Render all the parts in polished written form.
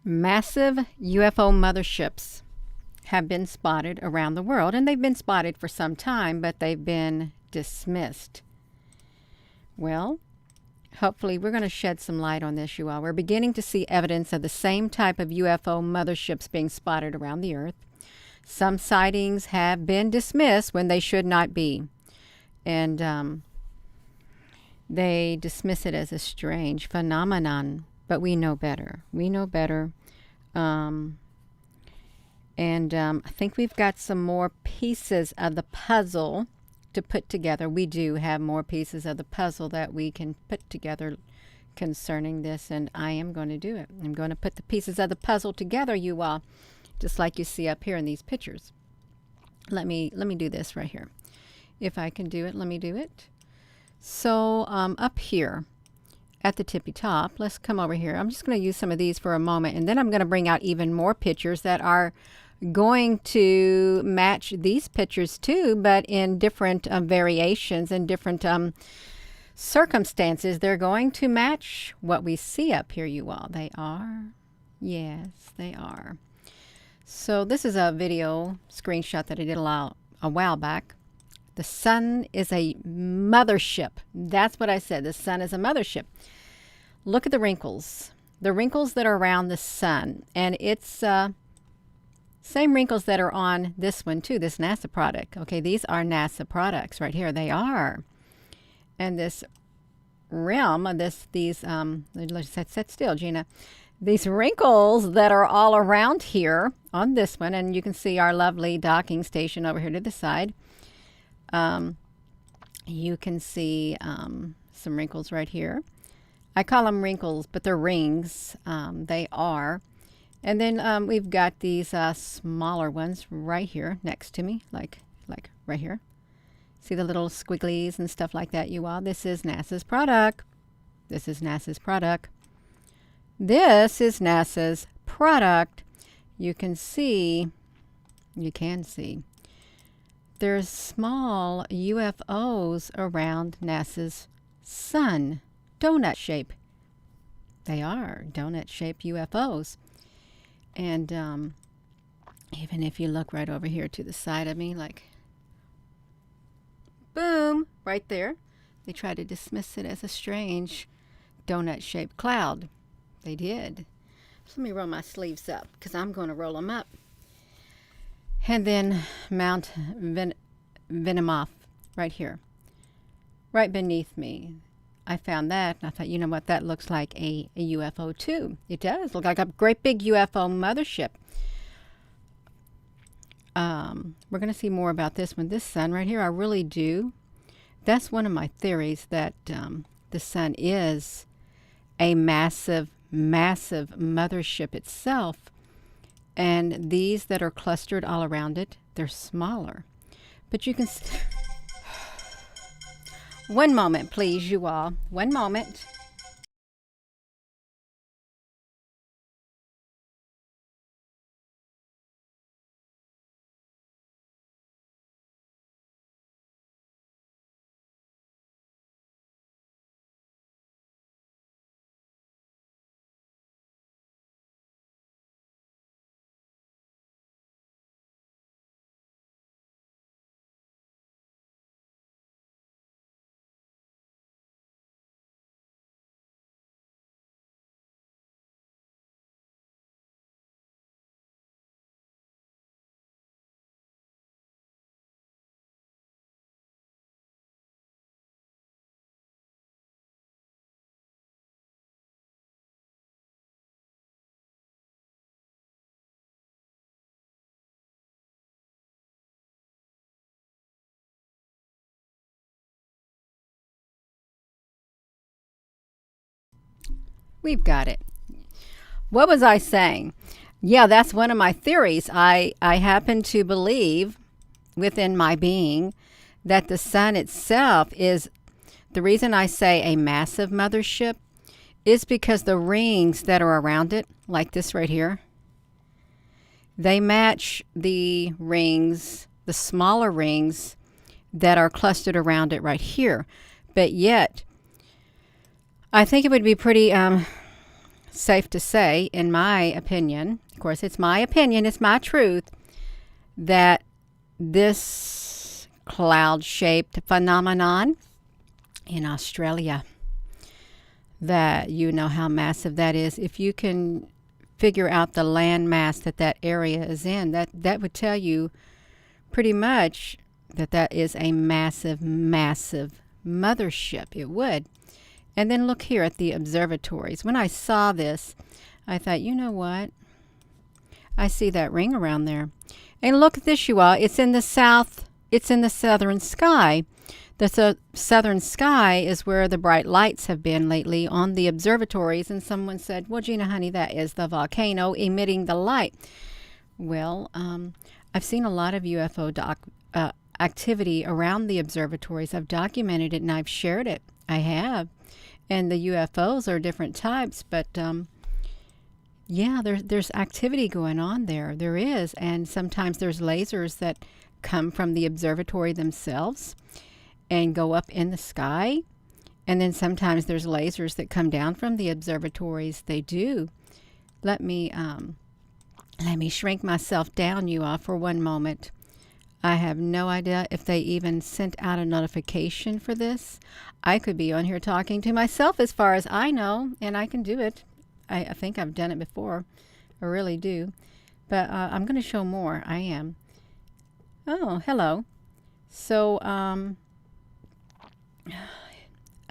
Massive UFO motherships have been spotted around the world, and they've been spotted for some time, but they've been dismissed. Well, hopefully we're going to shed some light on this, you all. We're beginning to see evidence of the same type of UFO motherships being spotted around the earth. Some sightings have been dismissed when they should not be, and they dismiss it as a strange phenomenon. But we know better. We know better. I think we've got some more pieces of the puzzle to put together. We do have more pieces of the puzzle that we can put together concerning this, and I am going to do it. I'm going to put the pieces of the puzzle together, you all, just like you see up here in these pictures. Let me do this right here. If I can do it, let me do it. So up here at the tippy top, let's come over here. I'm just going to use some of these for a moment, and then I'm going to bring out even more pictures that are going to match these pictures too, but in different variations and different circumstances. They're going to match what we see up here, you all. They are. Yes, they are. So this is a video screenshot that I did a while back. The sun is a mothership. That's what I said. The sun is a mothership. Look at the wrinkles that are around the sun. And it's same wrinkles that are on this one too, this NASA product. Okay, these are NASA products right here. They are. And this rim, let's sit still, Gina. These wrinkles that are all around here on this one, and you can see our lovely docking station over here to the side. You can see some wrinkles right here. I call them wrinkles, but they're rings. They are. And then we've got these smaller ones right here next to me, like right here. See the little squigglies and stuff like that, you all? This is NASA's product. This is NASA's product. This is NASA's product. You can see, there's small UFOs around NASA's sun. Donut shape. They are donut-shaped UFOs. And even if you look right over here to the side of me, like, boom, right there, they try to dismiss it as a strange donut-shaped cloud. They did. So let me roll my sleeves up, because I'm going to roll them up. And then Mount Venomoth right here, right beneath me. I found that, and I thought, you know what, that looks like a UFO too. It does look like a great big UFO mothership. We're going to see more about this one. This sun right here, I really do. That's one of my theories, that the sun is a massive, massive mothership itself. And these that are clustered all around it, they're smaller. But you can... One moment, please, you all. One moment. We've got it. What was I saying? Yeah, that's one of my theories. I happen to believe within my being that the sun itself is, the reason I say a massive mothership is because the rings that are around it, like this right here, they match the rings, the smaller rings that are clustered around it right here. But yet, I think it would be pretty safe to say, in my opinion, of course it's my opinion, it's my truth, that this cloud-shaped phenomenon in Australia, that you know how massive that is. If you can figure out the land mass that that area is in, that would tell you pretty much that that is a massive, massive mothership. It would. And then look here at the observatories. When I saw this, I thought, you know what? I see that ring around there. And look at this, you all. It's in the south. It's in the southern sky. The southern sky is where the bright lights have been lately on the observatories. And someone said, well, Gina, honey, that is the volcano emitting the light. Well, I've seen a lot of UFO activity around the observatories. I've documented it and I've shared it. I have. And the UFOs are different types, but yeah, there's activity going on there. There is. And sometimes there's lasers that come from the observatory themselves and go up in the sky. And then sometimes there's lasers that come down from the observatories. They do. Let me shrink myself down, you all, for one moment. I have no idea if they even sent out a notification for this. I could be on here talking to myself as far as I know, and I can do it. I think I've done it before. I really do. But I'm going to show more. I am. Oh, hello. So,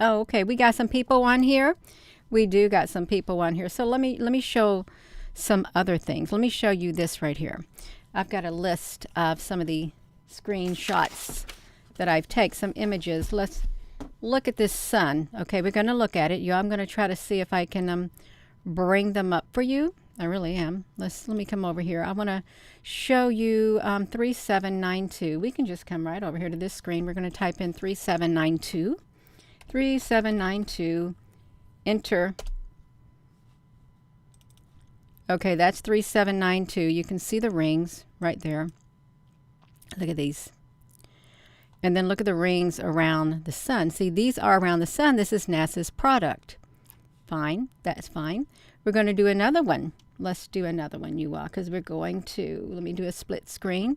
oh, okay. We got some people on here. We do got some people on here. So let me show some other things. Let me show you this right here. I've got a list of some of the screenshots that I've taken, some images. Let's look at this sun. Okay, we're going to look at it. I'm going to try to see if I can bring them up for you. I really am. Let me come over here. I want to show you 3792. We can just come right over here to this screen. We're going to type in 3792. 3792. Enter. Okay, that's 3792. You can see the rings right there. Look at these. And then look at the rings around the sun. See, these are around the sun. This is NASA's product. Fine. That's fine. We're going to do another one. Let's do another one, you all, because we're going to, let me do a split screen.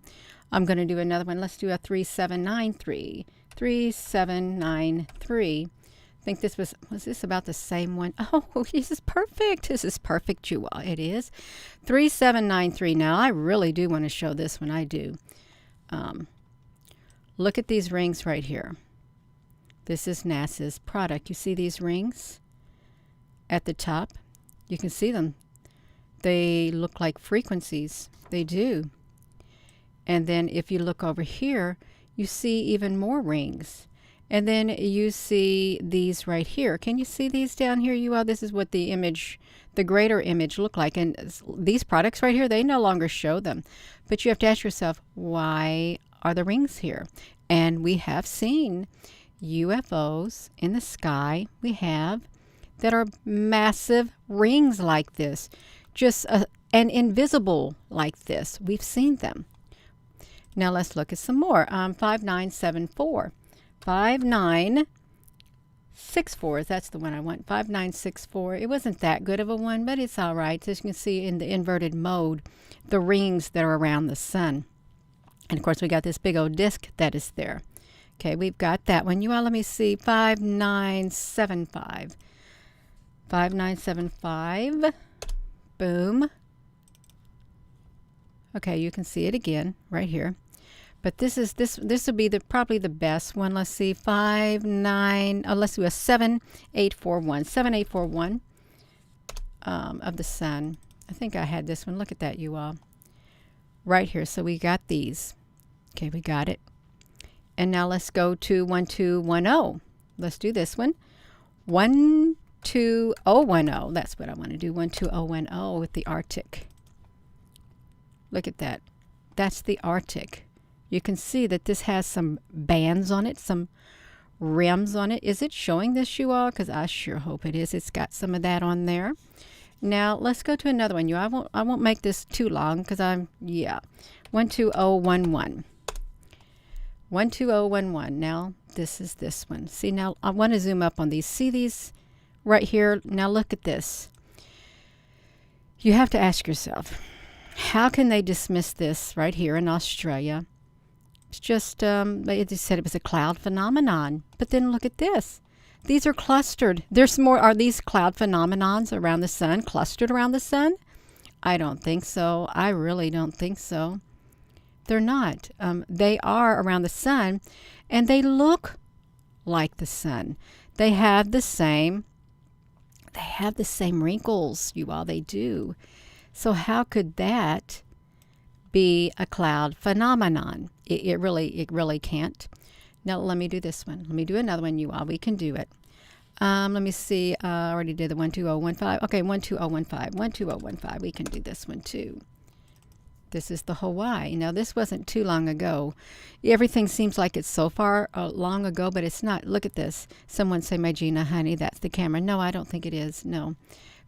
I'm going to do another one. Let's do a 3793. 3793. I think this was this about the same one? Oh, this is perfect. This is perfect, you all. It is. 3793. Now, I really do want to show this one. I do. Look at these rings right here. This is NASA's product. You see these rings at the top? You can see them. They look like frequencies. They do. And then if you look over here, you see even more rings. And then you see these right here. Can you see these down here, you all? This is what the image, the greater image look like. And these products right here, they no longer show them. But you have to ask yourself, why are the rings here? And we have seen UFOs in the sky. We have that are massive rings like this. Just and invisible like this. We've seen them. Now let's look at some more. 5974. 5964. That's the one I want. 5964. It wasn't that good of a one, but it's all right. As you can see in the inverted mode, the rings that are around the sun. And of course, we got this big old disc that is there. Okay, we've got that one. You all, let me see. 5975. 5975. Boom. Okay, you can see it again right here. But this will be probably the best one. Let's see, 59. Let's do a 7841. 7841 of the sun. I think I had this one. Look at that, you all. Right here. So we got these. Okay, we got it. And now let's go to 12010. Let's do this one. 12010. That's what I want to do. 12010 with the Arctic. Look at that. That's the Arctic. You can see that this has some bands on it, some rims on it. Is it showing this, you all? Because I sure hope it is. It's got some of that on there. Now, let's go to another one. I won't make this too long because 12011. 12011. Now, this is this one. See, now I want to zoom up on these. See these right here? Now, look at this. You have to ask yourself, how can they dismiss this right here in Australia? It's just, they just said it was a cloud phenomenon. But then look at this. These are clustered. There's more. Are these cloud phenomenons around the sun, clustered around the sun? I don't think so. I really don't think so. They're not. They are around the sun, and they look like the sun. They have the same wrinkles, you all. They do. So how could that be a cloud phenomenon? It really can't. Now let me do this one. Let me do another one, you all. We can do it. Let me see. I already did the 12015. Okay, 12015. 12015. We can do this one too. This is the Hawaii. Now this wasn't too long ago. Everything seems like it's so far long ago, but it's not. Look at this. Someone say, "My Gina, honey, that's the camera." No, I don't think it is. No.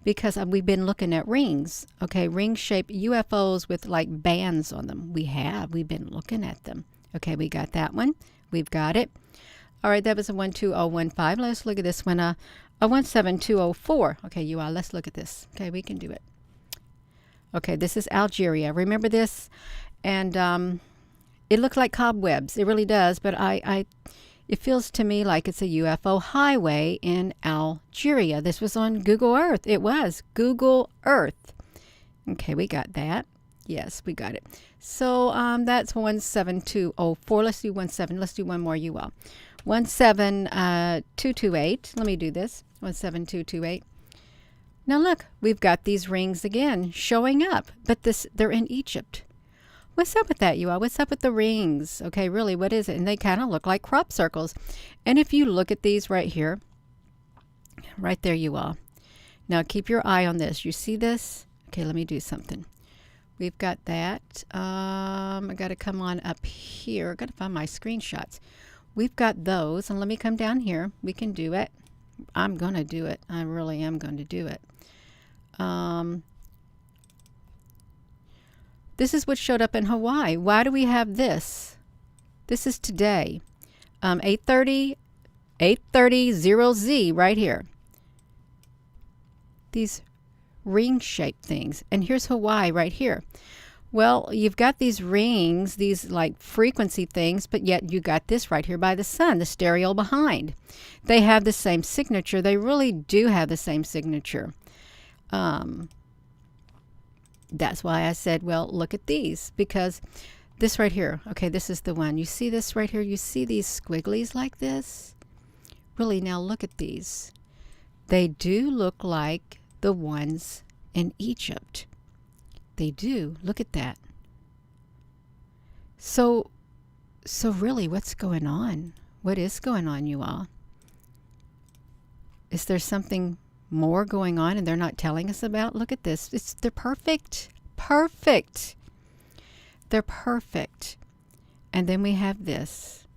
Because we've been looking at rings, okay, ring-shaped UFOs with like bands on them. We've been looking at them. Okay, we got that one. We've got it. All right, that was a 12015. Let's look at this one, a 17204. Okay, you all, let's look at this. Okay, we can do it. Okay, this is Algeria. Remember this? And it looks like cobwebs. It really does, but it feels to me like it's a UFO highway in Algeria. This was on Google Earth. It was Google Earth. Okay, we got that. Yes, we got it. So that's 17204. Let's do 17. Let's do one more, you all. 17228. Let me do this. 17228. Now look, we've got these rings again showing up, but they're in Egypt. What's up with that, you all? What's up with the rings? Okay, really, what is it? And they kind of look like crop circles. And if you look at these right here, right there, you all. Now keep your eye on this. You see this? Okay, let me do something. We've got that. I got to come on up here. I got to find my screenshots. We've got those, and let me come down here. We can do it. I'm going to do it. I really am going to do it. This is what showed up in Hawaii. Why do we have this? This is today. 830 right here. These ring-shaped things. And here's Hawaii right here. Well, you've got these rings, these like frequency things, but yet you got this right here by the sun, the stereo behind. They have the same signature. They really do have the same signature. That's why I said, well, look at these, because this right here, okay, this is the one. You see this right here? You see these squigglies like this? Really, now look at these. They do look like the ones in Egypt. They do. Look at that. So really, what's going on? What is going on, you all? Is there something more going on and they're not telling us about? Look at this. They're perfect. Perfect. They're perfect. And then we have this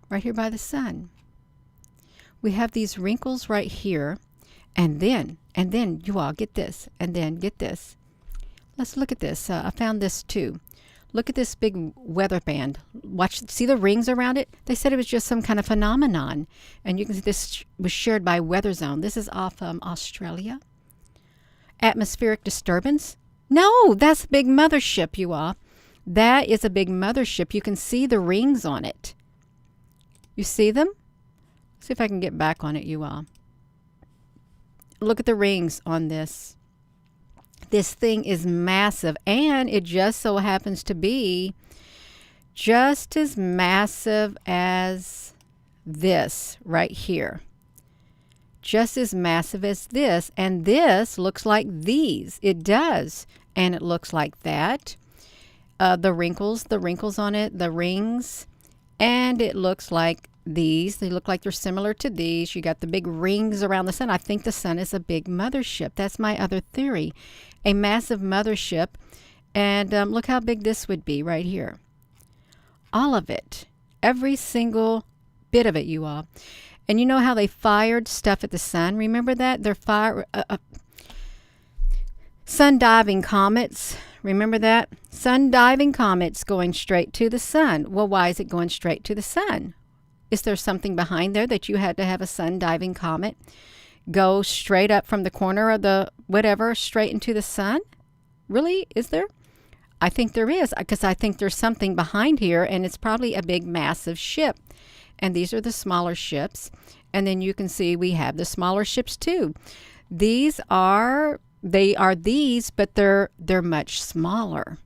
right here by the sun. We have these wrinkles right here. And then you all get this. And then get this. Let's look at this. I found this too. Look at this big weather band. Watch, see the rings around it? They said it was just some kind of phenomenon. And you can see this was shared by Weather Zone. This is off Australia. Atmospheric disturbance? No, that's a big mothership, you all. That is a big mothership. You can see the rings on it. You see them? See if I can get back on it, you all. Look at the rings on this. This thing is massive, and it just so happens to be just as massive as this right here. Just as massive as this, and this looks like these. It does, and it looks like that. The wrinkles on it, the rings, and it looks like these. They look like they're similar to these. You got the big rings around the sun. I think the sun is a big mothership. That's my other theory. A massive mothership. And look how big this would be right here. All of it. Every single bit of it, you all. And you know how they fired stuff at the sun? Remember that? They're sun diving comets. Remember that? Sun diving comets going straight to the sun. Well, why is it going straight to the sun? Is there something behind there that you had to have a sun diving comet go straight up from the corner of the whatever straight into the sun? Really? Is there? I think there is, because I think there's something behind here, and it's probably a big massive ship. And these are the smaller ships. And then you can see we have the smaller ships too. They are these, but they're much smaller.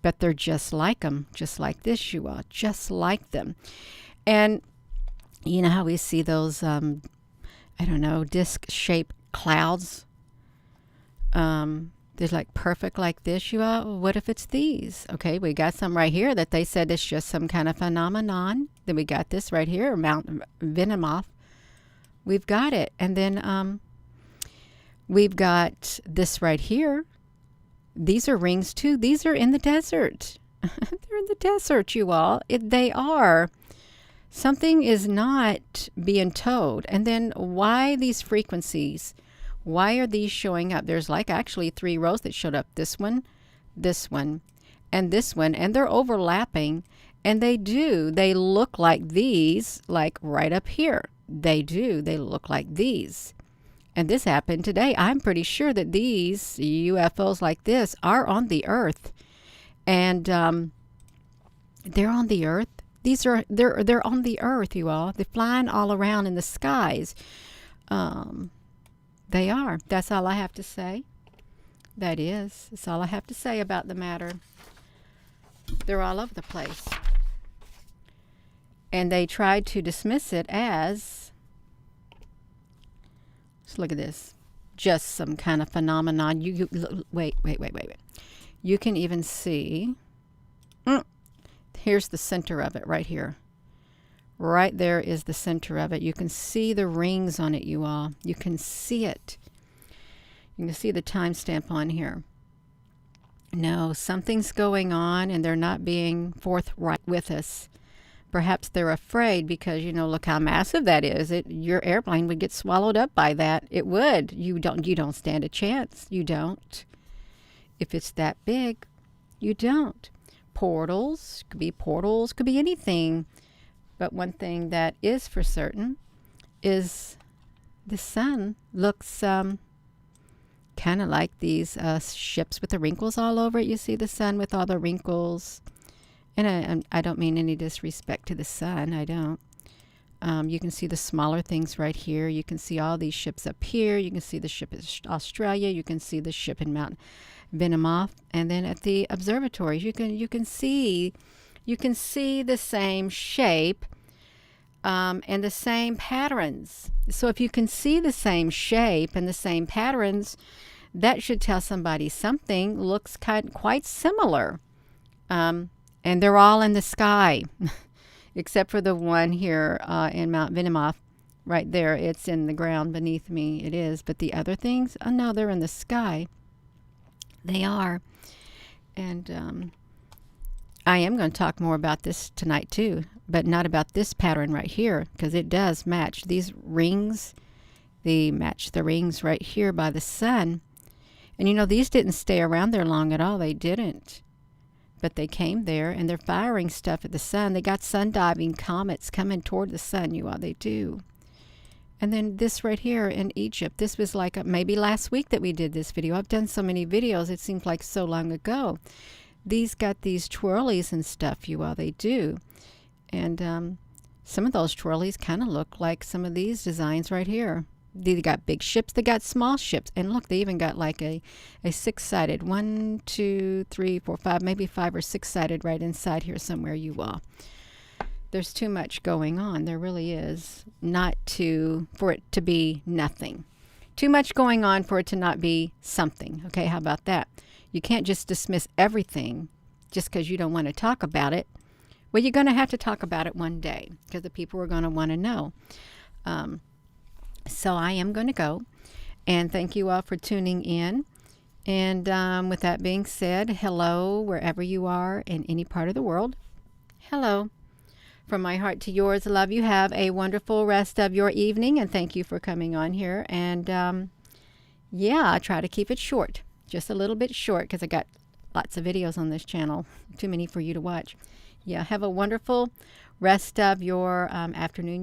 But they're just like them, just like this, you all, just like them. And you know how we see those, I don't know, disc-shaped clouds? They're like perfect like this, you all. What if it's these? Okay, we got some right here that they said it's just some kind of phenomenon. Then we got this right here, Mount Venomoth. We've got it. And then we've got this right here. These are rings too. These are in the desert. They're in the desert, you all. They are. Something is not being told. And then why these frequencies? Why are these showing up? There's like actually 3 rows that showed up. This one, and this one. And they're overlapping. And they look like these, like right up here. They look like these. And this happened today. I'm pretty sure that these UFOs like this are on the Earth. And they're on the Earth. They're on the Earth, you all. They're flying all around in the skies. They are. That's all I have to say. That's all I have to say about the matter. They're all over the place. And they tried to dismiss it as, let's look at this, just some kind of phenomenon. Wait. You can even see, here's the center of it right here. Right there is the center of it. You can see the rings on it, you all. You can see it. You can see the timestamp on here. No, something's going on and they're not being forthright with us. Perhaps they're afraid because, you know, look how massive that is. Your airplane would get swallowed up by that. It would. You don't stand a chance. You don't. If it's that big, you don't. Portals, could be anything. But one thing that is for certain is the sun looks kind of like these ships with the wrinkles all over it. You see the sun with all the wrinkles. And I don't mean any disrespect to the sun. I don't. You can see the smaller things right here. You can see all these ships up here. You can see the ship in Australia. You can see the ship in Mount Venomoth. And then at the observatories, you can see the same shape and the same patterns. So if you can see the same shape and the same patterns, that should tell somebody something looks quite similar. And they're all in the sky, except for the one here in Mount Venomoth. Right there, it's in the ground beneath me. It is. But the other things, oh no, they're in the sky. They are. And I am going to talk more about this tonight too, but not about this pattern right here, because it does match these rings. They match the rings right here by the sun. And you know, these didn't stay around there long at all. They didn't. But they came there and they're firing stuff at the sun. They got sun-diving comets coming toward the sun, you all. They do. And then this right here in Egypt, this was like maybe last week that we did this video. I've done so many videos, it seems like so long ago. These got these twirlies and stuff, you all. They do. And some of those twirlies kind of look like some of these designs right here. They got big ships, they got small ships. And look, they even got like a 6-sided. 1, 2, 3, 4, 5, maybe 5 or 6-sided right inside here somewhere, you all. There's too much going on. There really is. For it to be nothing. Too much going on for it to not be something. Okay, how about that? You can't just dismiss everything just because you don't want to talk about it. Well, you're going to have to talk about it one day because the people are going to want to know. So I am going to go. And thank you all for tuning in. And with that being said, hello wherever you are in any part of the world. Hello. From my heart to yours, love you. Have a wonderful rest of your evening. And thank you for coming on here. And yeah, I try to keep it short. Just a little bit short because I got lots of videos on this channel. Too many for you to watch. Yeah, have a wonderful rest of your afternoon.